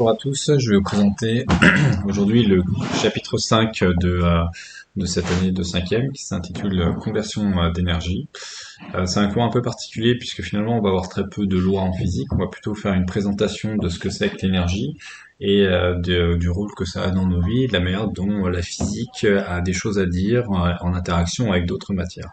Bonjour à tous, je vais vous présenter aujourd'hui le chapitre 5 de cette année de cinquième qui s'intitule Conversion d'énergie. C'est un cours un peu particulier puisque finalement on va avoir très peu de lois en physique, on va plutôt faire une présentation de ce que c'est que l'énergie et du rôle que ça a dans nos vies, de la manière dont la physique a des choses à dire en interaction avec d'autres matières.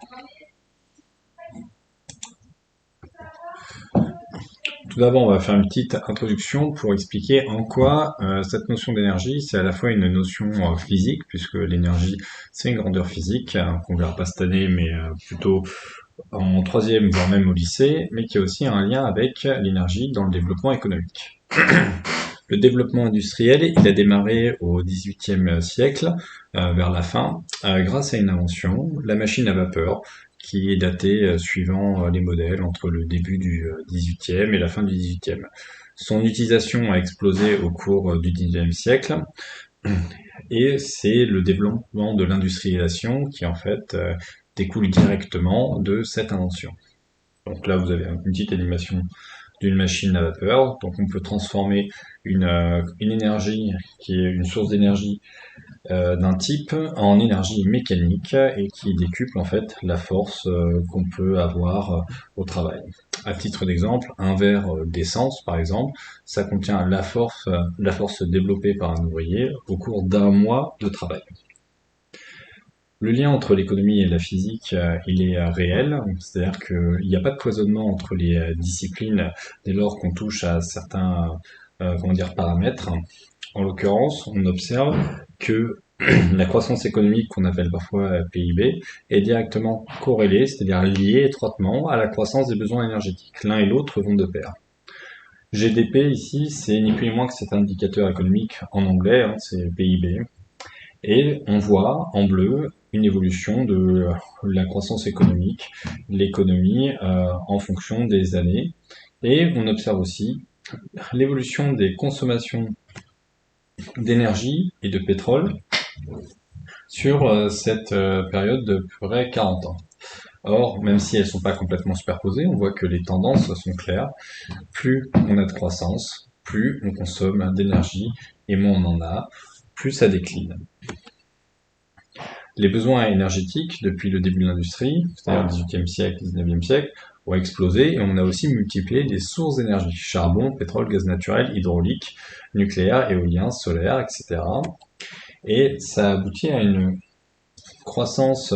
Tout d'abord, on va faire une petite introduction pour expliquer en quoi cette notion d'énergie, c'est à la fois une notion physique, puisque l'énergie, c'est une grandeur physique, qu'on verra pas cette année, mais plutôt en troisième, voire même au lycée, mais qui a aussi un lien avec l'énergie dans le développement économique. Le développement industriel, il a démarré au XVIIIe siècle, vers la fin, grâce à une invention, la machine à vapeur, qui est datée suivant les modèles entre le début du XVIIIe et la fin du XVIIIe. Son utilisation a explosé au cours du XIXe siècle, et c'est le développement de l'industrialisation qui en fait découle directement de cette invention. Donc là, vous avez une petite animation d'une machine à vapeur. Donc on peut transformer une énergie qui est une source d'énergie d'un type en énergie mécanique et qui décuple en fait la force qu'on peut avoir au travail. À titre d'exemple, un verre d'essence par exemple, ça contient la force développée par un ouvrier au cours d'un mois de travail. Le lien entre l'économie et la physique, il est réel, c'est-à-dire qu'il n'y a pas de cloisonnement entre les disciplines dès lors qu'on touche à certains paramètres. En l'occurrence, on observe que la croissance économique qu'on appelle parfois PIB est directement corrélée, c'est-à-dire liée étroitement à la croissance des besoins énergétiques. L'un et l'autre vont de pair. GDP ici, c'est ni plus ni moins que cet indicateur économique en anglais, c'est PIB. Et on voit en bleu une évolution de la croissance économique, l'économie en fonction des années. Et on observe aussi l'évolution des consommations d'énergie et de pétrole sur cette période de près 40 ans. Or, même si elles ne sont pas complètement superposées, on voit que les tendances sont claires. Plus on a de croissance, plus on consomme d'énergie, et moins on en a, plus ça décline. Les besoins énergétiques, depuis le début de l'industrie, c'est-à-dire le XVIIIe siècle, XIXe siècle, ont explosé et on a aussi multiplié les sources d'énergie, charbon, pétrole, gaz naturel, hydraulique, nucléaire, éolien, solaire, etc. Et ça aboutit à une croissance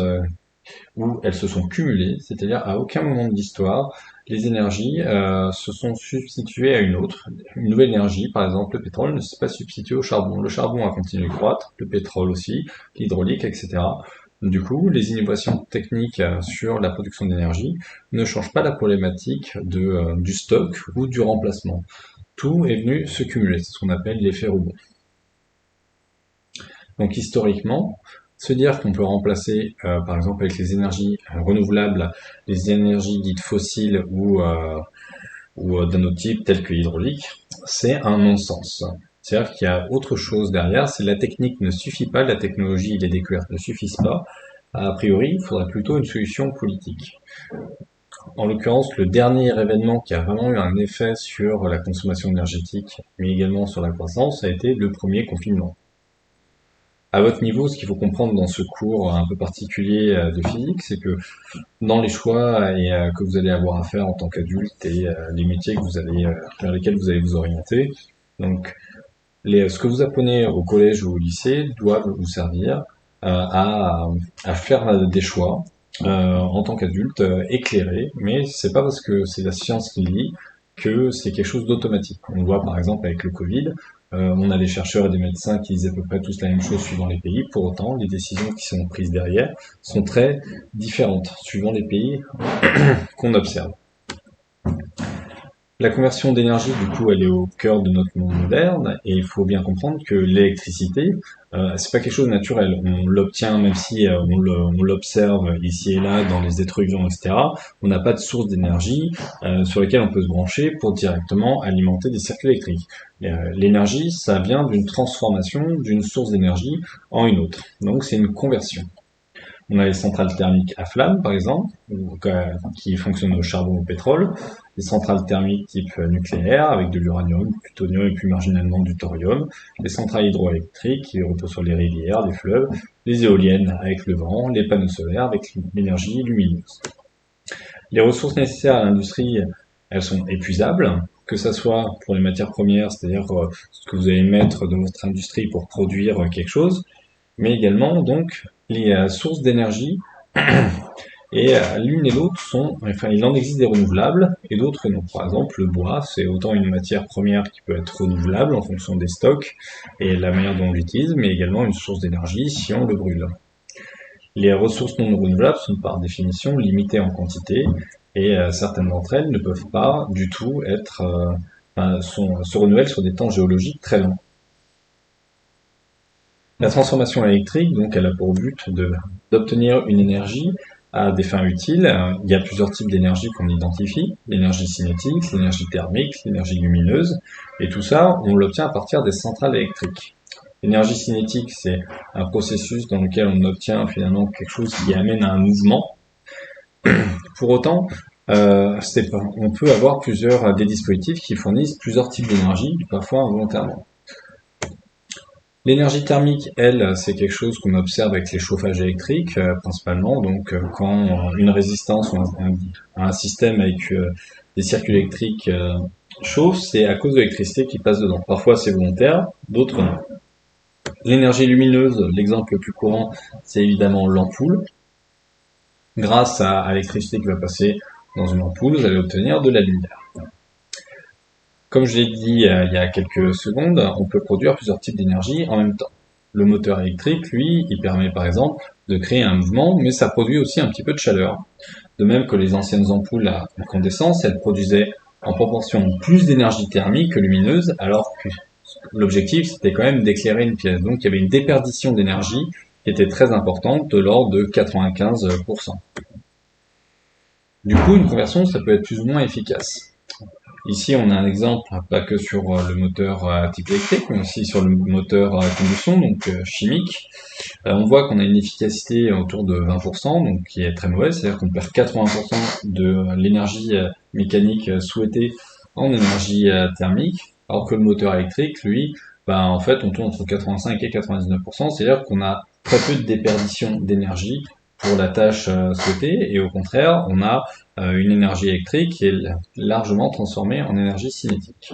où elles se sont cumulées, c'est-à-dire à aucun moment de l'histoire, les énergies se sont substituées à une autre. Une nouvelle énergie, par exemple le pétrole, ne s'est pas substitué au charbon. Le charbon a continué de croître, le pétrole aussi, l'hydraulique, etc. Du coup, les innovations techniques sur la production d'énergie ne changent pas la problématique du stock ou du remplacement. Tout est venu se cumuler, c'est ce qu'on appelle l'effet rebond. Donc historiquement, se dire qu'on peut remplacer, par exemple avec les énergies renouvelables, les énergies dites fossiles ou d'un autre type tel que l'hydraulique, c'est un non-sens. C'est-à-dire qu'il y a autre chose derrière, c'est la technique ne suffit pas, la technologie et les découvertes ne suffisent pas. A priori, il faudrait plutôt une solution politique. En l'occurrence, le dernier événement qui a vraiment eu un effet sur la consommation énergétique, mais également sur la croissance, a été le premier confinement. À votre niveau, ce qu'il faut comprendre dans ce cours un peu particulier de physique, c'est que dans les choix que vous allez avoir à faire en tant qu'adulte et les métiers que vers lesquels vous allez vous orienter, donc ce que vous apprenez au collège ou au lycée doivent vous servir à faire des choix en tant qu'adulte éclairé, mais c'est pas parce que c'est la science qui lit que c'est quelque chose d'automatique. On voit par exemple avec le Covid, on a des chercheurs et des médecins qui disent à peu près tous la même chose suivant les pays. Pour autant, les décisions qui sont prises derrière sont très différentes suivant les pays qu'on observe. La conversion d'énergie, du coup, elle est au cœur de notre monde moderne, et il faut bien comprendre que l'électricité, c'est pas quelque chose de naturel. On l'obtient, même si on l'observe ici et là dans les êtres vivants, etc. On n'a pas de source d'énergie sur lesquelles on peut se brancher pour directement alimenter des circuits électriques. L'énergie, ça vient d'une transformation d'une source d'énergie en une autre. Donc c'est une conversion. On a les centrales thermiques à flamme, par exemple, qui fonctionnent au charbon ou au pétrole, les centrales thermiques type nucléaire, avec de l'uranium, du plutonium et plus marginalement du thorium, les centrales hydroélectriques qui reposent sur les rivières, les fleuves, les éoliennes avec le vent, les panneaux solaires avec l'énergie lumineuse. Les ressources nécessaires à l'industrie, elles sont épuisables, que ça soit pour les matières premières, c'est-à-dire ce que vous allez mettre dans votre industrie pour produire quelque chose, mais également donc les sources d'énergie. Et l'une et l'autre il en existe des renouvelables et d'autres non. Par exemple, le bois, c'est autant une matière première qui peut être renouvelable en fonction des stocks et la manière dont on l'utilise, mais également une source d'énergie si on le brûle. Les ressources non renouvelables sont par définition limitées en quantité et certaines d'entre elles ne peuvent pas du tout se renouveler sur des temps géologiques très longs. La transformation électrique, donc, elle a pour but d'obtenir une énergie à des fins utiles. Il y a plusieurs types d'énergie qu'on identifie, l'énergie cinétique, l'énergie thermique, l'énergie lumineuse, et tout ça, on l'obtient à partir des centrales électriques. L'énergie cinétique, c'est un processus dans lequel on obtient finalement quelque chose qui amène à un mouvement. Pour autant, on peut avoir des dispositifs qui fournissent plusieurs types d'énergie, parfois involontairement. L'énergie thermique, elle, c'est quelque chose qu'on observe avec les chauffages électriques, principalement. Donc, quand une résistance ou un système avec des circuits électriques chauffe, c'est à cause de l'électricité qui passe dedans. Parfois, c'est volontaire, d'autres non. L'énergie lumineuse, l'exemple le plus courant, c'est évidemment l'ampoule. Grâce à l'électricité qui va passer dans une ampoule, vous allez obtenir de la lumière. Comme je l'ai dit il y a quelques secondes, on peut produire plusieurs types d'énergie en même temps. Le moteur électrique, lui, il permet par exemple de créer un mouvement, mais ça produit aussi un petit peu de chaleur. De même que les anciennes ampoules à incandescence, elles produisaient en proportion plus d'énergie thermique que lumineuse, alors que l'objectif c'était quand même d'éclairer une pièce. Donc il y avait une déperdition d'énergie qui était très importante, de l'ordre de 95%. Du coup, une conversion, ça peut être plus ou moins efficace. Ici, on a un exemple, pas que sur le moteur à type électrique, mais aussi sur le moteur à combustion, donc chimique. On voit qu'on a une efficacité autour de 20%, donc qui est très mauvaise, c'est-à-dire qu'on perd 80% de l'énergie mécanique souhaitée en énergie thermique, alors que le moteur électrique, lui, en fait, on tourne entre 85 et 99%, c'est-à-dire qu'on a très peu de déperdition d'énergie pour la tâche souhaitée, et au contraire, on a une énergie électrique qui est largement transformée en énergie cinétique.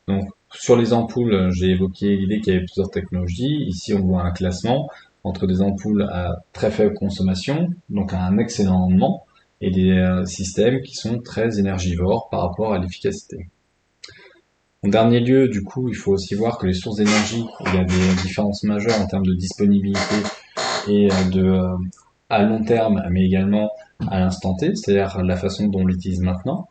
Donc, sur les ampoules, j'ai évoqué l'idée qu'il y avait plusieurs technologies. Ici, on voit un classement entre des ampoules à très faible consommation, donc à un excellent rendement, et des systèmes qui sont très énergivores par rapport à l'efficacité. En dernier lieu, du coup, il faut aussi voir que les sources d'énergie, il y a des différences majeures en termes de disponibilité et à long terme, mais également à l'instant T, c'est-à-dire la façon dont on l'utilise maintenant.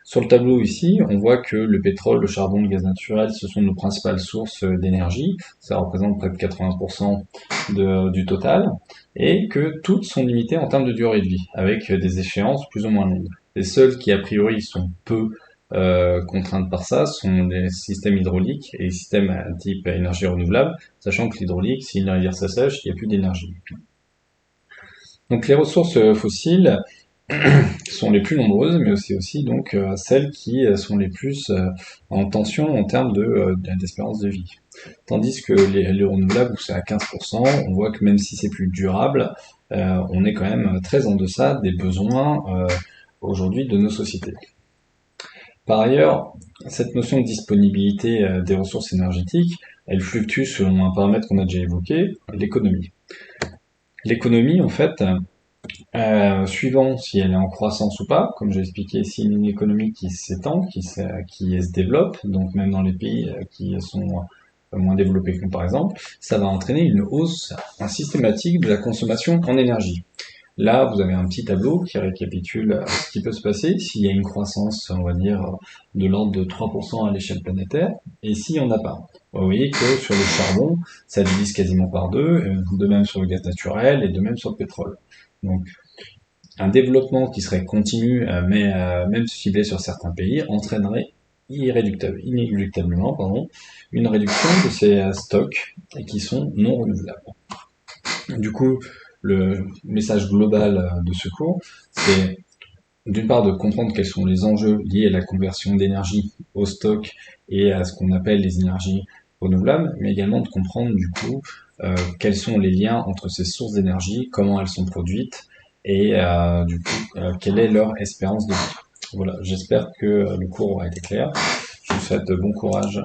Sur le tableau ici, on voit que le pétrole, le charbon, le gaz naturel, ce sont nos principales sources d'énergie. Ça représente près de 80% du total. Et que toutes sont limitées en termes de durée de vie, avec des échéances plus ou moins longues. Les seules qui, a priori, sont peu contraintes par ça sont les systèmes hydrauliques et les systèmes à type énergie renouvelable, sachant que l'hydraulique, si une rivière s'assèche, il n'y a plus d'énergie. Donc les ressources fossiles sont les plus nombreuses, mais aussi donc celles qui sont les plus en tension en termes d'espérance de vie. Tandis que les renouvelables, où c'est à 15%, on voit que même si c'est plus durable, on est quand même très en deçà des besoins aujourd'hui de nos sociétés. Par ailleurs, cette notion de disponibilité des ressources énergétiques, elle fluctue selon un paramètre qu'on a déjà évoqué, l'économie. L'économie, en fait, suivant si elle est en croissance ou pas, comme j'ai expliqué, si une économie qui s'étend, qui se développe, donc même dans les pays qui sont moins développés que nous par exemple, ça va entraîner une hausse systématique de la consommation en énergie. Là, vous avez un petit tableau qui récapitule ce qui peut se passer s'il y a une croissance, on va dire, de l'ordre de 3% à l'échelle planétaire, et s'il n'y en a pas. Vous voyez que sur le charbon, ça divise quasiment par deux, de même sur le gaz naturel et de même sur le pétrole. Donc, un développement qui serait continu, mais même ciblé sur certains pays, entraînerait inéluctablement une réduction de ces stocks qui sont non renouvelables. Du coup, le message global de ce cours, c'est d'une part de comprendre quels sont les enjeux liés à la conversion d'énergie au stock et à ce qu'on appelle les énergies renouvelables, mais également de comprendre du coup quels sont les liens entre ces sources d'énergie, comment elles sont produites et du coup quelle est leur espérance de vie. Voilà, j'espère que le cours aura été clair. Je vous souhaite bon courage.